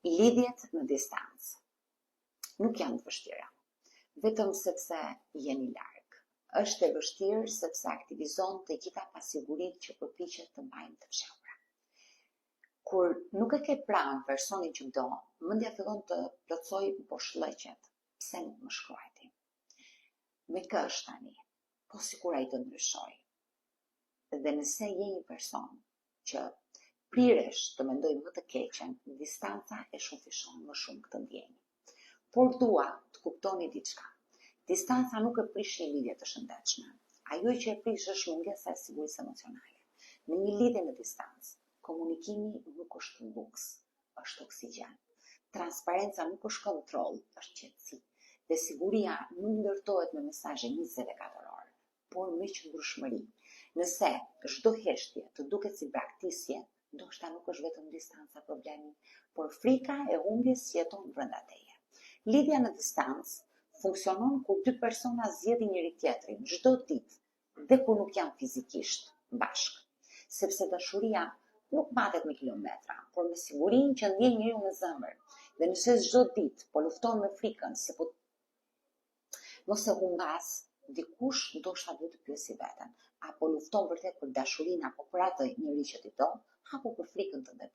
Lidhjet në distancë nuk janë të vështira, vetëm sepse jeni larg. Është e vështirë sepse aktivizon të gjitha pasiguritë që përpiqet të mbajnë të fshehura. Kur nuk e ke pranë personin që do, mendja fillon të plotësoj poshllëqet. Pse nuk më shkruajti? Me kë është tani? Po sikur ai të ndryshoj. Dhe nëse je një person që priresh të mendoj më të keqen, distanca e shufishon më shumë këtë ndjenjë. Por dua të kuptoni diçka. Distanca nuk e prish një lidhje të shëndetshme. Ajo që e prish është mungesa e sigurisë emocionale. Në një lidhje në distancë, komunikimi nuk është luks, është oksigjen. Transparenca nuk është kontroll, është qetësi. Dhe siguria nuk ndërtohet me mesazhe 24 orë, por me qëndrueshmëri. Nëse çdo heshtje të duket si braktisje, ndoshta nuk është vetëm distanca problemi, por frika e humbjes që jeton brenda teje. Lidhja në distancë funksionon kur dy persona zgjedhin njëri tjetrin çdo ditë dhe kur nuk janë fizikisht bashkë. Sepse dashuria nuk matet me kilometra, por me sigurinë që ndjen njeriu në zemër. Dhe nëse çdo ditë po lufton me frikën se po mos e humbas, dikush ndoshta duhet të pyesi veten, apo lufton vërtet për dashurinë apo për atë njeri që ti do, apo për frikën tënde.